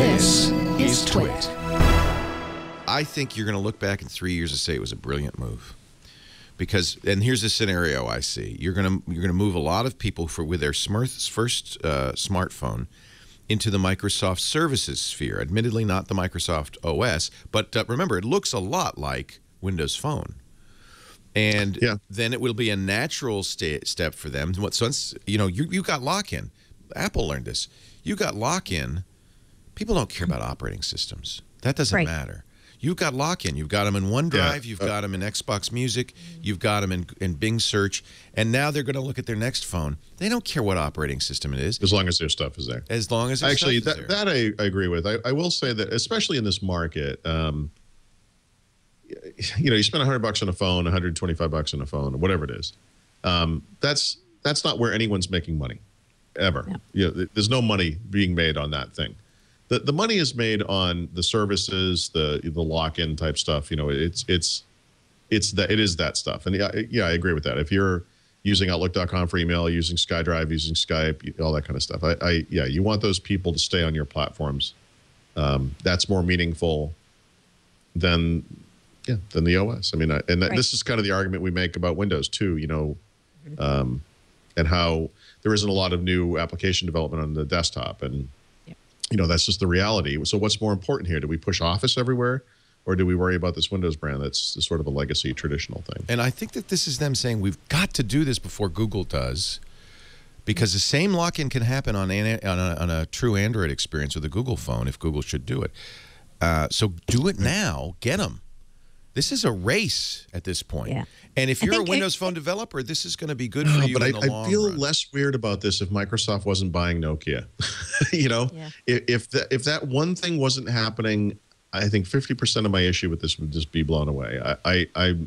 This is Twit. I think you're going to look back in 3 years and say it was a brilliant move. Because, and here's the scenario I see: you're going to move a lot of people with their first smartphone into the Microsoft services sphere. Admittedly, not the Microsoft OS, but remember, it looks a lot like Windows Phone. And then it will be a natural step for them. Once you got lock-in. Apple learned this. You got lock-in. People don't care about operating systems. That doesn't matter. You've got lock-in. You've got them in OneDrive. You've got them in Xbox Music. You've got them in Bing Search. And now they're going to look at their next phone. They don't care what operating system it is. As long as their stuff is there. As long as their stuff is there. That I agree with. I will say that, especially in this market, you spend $100 on a phone, $125 on a phone, or whatever it is. That's not where anyone's making money, ever. Yeah. There's no money being made on that thing. The money is made on the services, the lock-in type stuff. It is that stuff. And I agree with that. If you're using Outlook.com for email, using SkyDrive, using Skype, all that kind of stuff. You want those people to stay on your platforms. That's more meaningful than the OS. I mean, this is kind of the argument we make about Windows too. And how there isn't a lot of new application development on the desktop, and that's just the reality. So what's more important here? Do we push Office everywhere, or do we worry about this Windows brand that's sort of a legacy traditional thing? And I think that this is them saying we've got to do this before Google does, because the same lock-in can happen on a true Android experience with a Google phone if Google should do it. So do it now. Get them. This is a race at this point. Yeah. And if you're a Windows Phone developer, this is going to be good for you in the long run. I feel less weird about this if Microsoft wasn't buying Nokia. If that one thing wasn't happening, I think 50% of my issue with this would just be blown away. I bet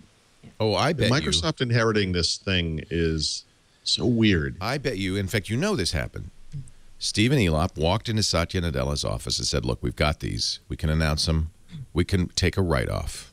Microsoft inheriting this thing is so weird. I bet you. In fact, this happened. Stephen Elop walked into Satya Nadella's office and said, "Look, we've got these. We can announce them. We can take a write-off.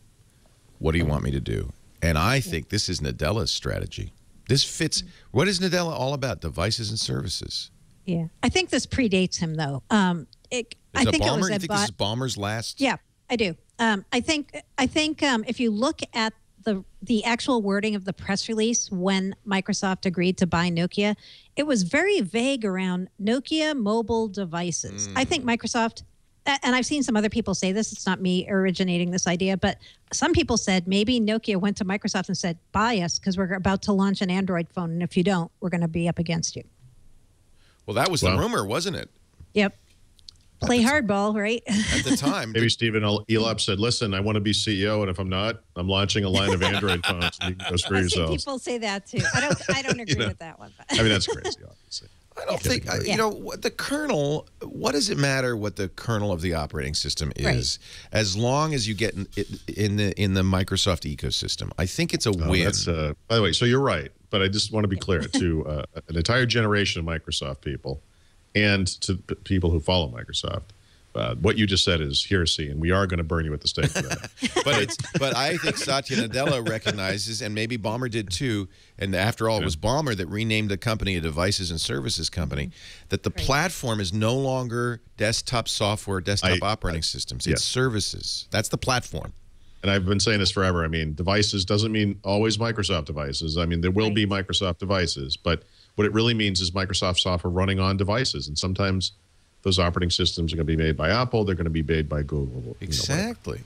What do you want me to do?" And I think this is Nadella's strategy. This fits. What is Nadella all about? Devices and services. Yeah. I think this predates him, though. I think Ballmer? You think this is Ballmer's last? Yeah, I do. I think if you look at the actual wording of the press release when Microsoft agreed to buy Nokia, it was very vague around Nokia mobile devices. I think Microsoft... And I've seen some other people say this. It's not me originating this idea, but some people said maybe Nokia went to Microsoft and said, buy us because we're about to launch an Android phone. And if you don't, we're going to be up against you. Well, that was the rumor, wasn't it? Yep. Play hardball, right? At the time. Maybe Stephen Elop said, listen, I want to be CEO, and if I'm not, I'm launching a line of Android phones. And you can go screw yourselves. I've seen people say that, too. I don't agree with that one. But. I mean, that's crazy, obviously. I don't think, the kernel, what does it matter what the kernel of the operating system is, as long as you get in the Microsoft ecosystem? I think it's a win. By the way, so you're right, but I just want to be clear to an entire generation of Microsoft people and to people who follow Microsoft. What you just said is heresy, and we are going to burn you at the stake for that. but I think Satya Nadella recognizes, and maybe Ballmer did too, and after all, it was Ballmer that renamed the company a devices and services company, that the platform is no longer desktop software, desktop operating systems. It's services. That's the platform. And I've been saying this forever. I mean, devices doesn't mean always Microsoft devices. I mean, there will be Microsoft devices, but what it really means is Microsoft software running on devices, and sometimes those operating systems are going to be made by Apple. They're going to be made by Google. Exactly.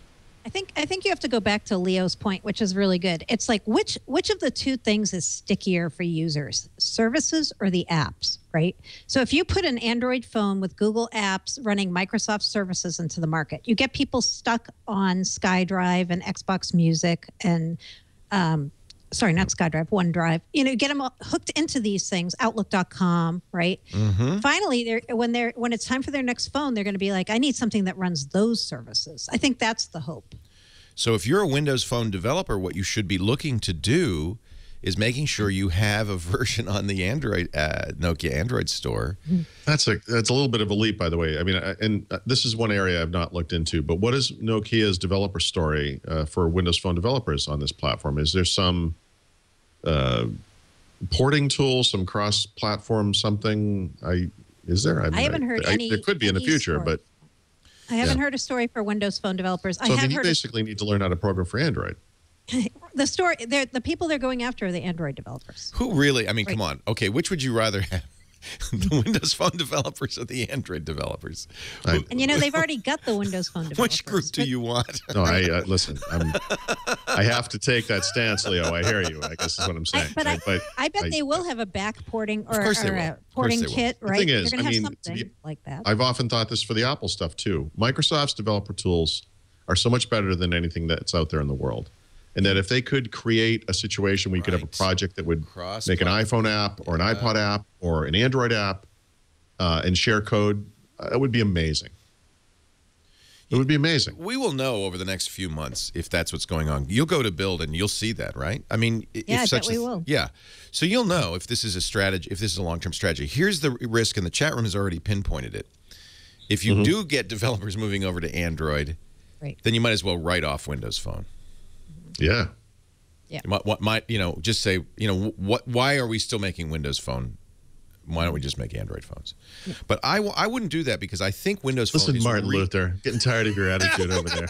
I think you have to go back to Leo's point, which is really good. It's like which of the two things is stickier for users, services or the apps, right? So if you put an Android phone with Google apps running Microsoft services into the market, you get people stuck on SkyDrive and Xbox Music and sorry, not SkyDrive, OneDrive. Get them hooked into these things, Outlook.com, right? Finally, when it's time for their next phone, they're going to be like, I need something that runs those services. I think that's the hope. So if you're a Windows Phone developer, what you should be looking to do is making sure you have a version on the Nokia Android store. That's a little bit of a leap, by the way. I mean, and this is one area I've not looked into, but what is Nokia's developer story for Windows Phone developers on this platform? Is there some porting tool, some cross-platform something? Is there? I haven't heard any. There could be in the future, but I haven't heard a story for Windows Phone developers. So I have you heard basically need to learn how to program for Android. the story. The people they're going after are the Android developers. Who really? I mean, come on. Okay, which would you rather have? The Windows Phone developers or the Android developers? And they've already got the Windows Phone developers. Which group do you want? No, listen. I have to take that stance, Leo. I hear you. I guess is what I'm saying. I bet they will have a back porting or a porting kit, right? The thing is, They're going to have something like that. I've often thought this for the Apple stuff too. Microsoft's developer tools are so much better than anything that's out there in the world. And that if they could create a situation where you could have a project that would make an iPhone app or an iPod app or an Android app and share code, it would be amazing. It would be amazing. We will know over the next few months if that's what's going on. You'll go to build and you'll see that, right? I mean, I bet we will. Yeah. So you'll know if this is a strategy, if this is a long-term strategy. Here's the risk, and the chat room has already pinpointed it. If you do get developers moving over to Android, then you might as well write off Windows Phone. Yeah. Yeah. What might just say why are we still making Windows Phone? Why don't we just make Android phones? Yeah. But I wouldn't do that because I think Windows Phone. Listen, Martin Luther, getting tired of your attitude over there.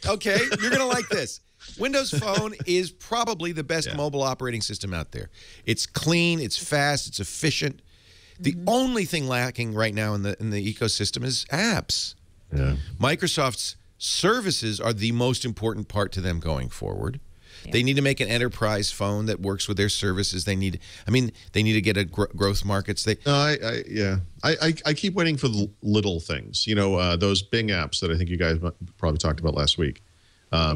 Okay, you're gonna like this. Windows Phone is probably the best mobile operating system out there. It's clean, it's fast, it's efficient. The only thing lacking right now in the ecosystem is apps. Yeah. Microsoft's services are the most important part to them going forward. Yeah. They need to make an enterprise phone that works with their services. They need to get a growth markets. I keep waiting for the little things. Those Bing apps that I think you guys probably talked about last week,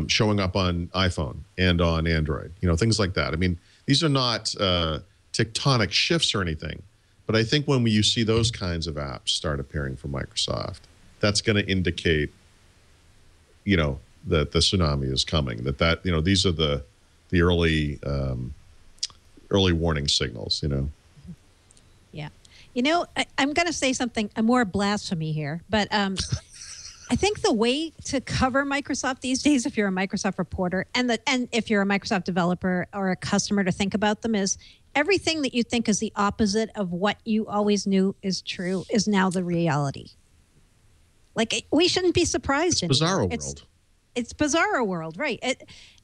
showing up on iPhone and on Android. Things like that. I mean, these are not tectonic shifts or anything, but I think when you see those kinds of apps start appearing from Microsoft, that's going to indicate that the tsunami is coming, these are the early warning signals, Yeah. I'm going to say something, more blasphemy here, but I think the way to cover Microsoft these days, if you're a Microsoft reporter and if you're a Microsoft developer or a customer, to think about them is everything that you think is the opposite of what you always knew is true is now the reality. Like, we shouldn't be surprised. It's bizarro world. It's bizarro world, right?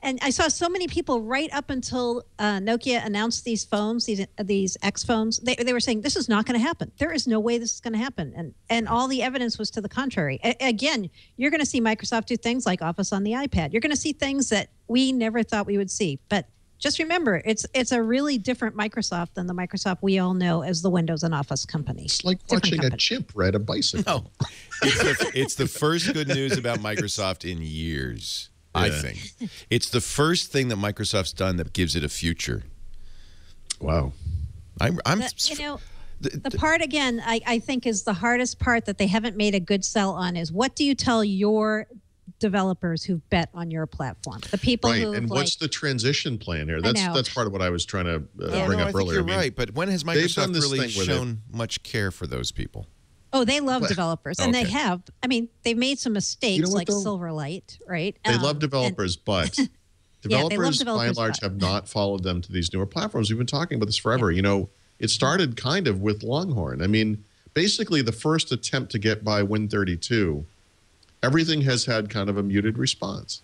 And I saw so many people right up until Nokia announced these phones, these X phones. They were saying, this is not going to happen. There is no way this is going to happen. And all the evidence was to the contrary. Again, you're going to see Microsoft do things like Office on the iPad. You're going to see things that we never thought we would see. But just remember, it's a really different Microsoft than the Microsoft we all know as the Windows and Office company. It's like watching a chimp ride a bicycle. No. It's the first good news about Microsoft in years, I think. It's the first thing that Microsoft's done that gives it a future. Wow. The part, again, I think is the hardest part that they haven't made a good sell on is what do you tell your developers who've bet on your platform, the people who and what's the transition plan here? That's part of what I was trying to bring up I think earlier. You're right, but when has Microsoft really shown much care for those people? Oh, they love developers, and they have. I mean, they've made some mistakes like Silverlight, right? They love developers, but developers by and large have not followed them to these newer platforms. We've been talking about this forever. It started kind of with Longhorn. I mean, basically the first attempt to get by Win32, everything has had kind of a muted response.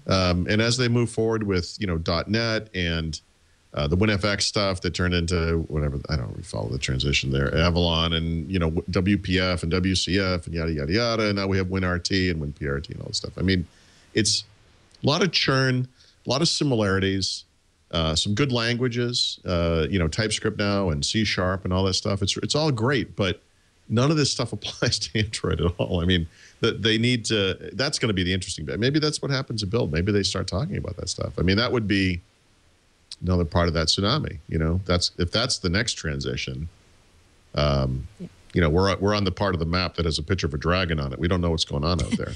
And as they move forward with, .NET and the WinFX stuff that turned into whatever, I don't really follow the transition there, Avalon and, WPF and WCF and yada, yada, yada. And now we have WinRT and WinPRT and all this stuff. I mean, it's a lot of churn, a lot of similarities, some good languages, TypeScript now and C# and all that stuff. It's all great, but none of this stuff applies to Android at all. I mean, they need to, that's going to be the interesting bit. Maybe that's what happens to Build. Maybe they start talking about that stuff. I mean, that would be another part of that tsunami. If that's the next transition, we're on the part of the map that has a picture of a dragon on it. We don't know what's going on out there.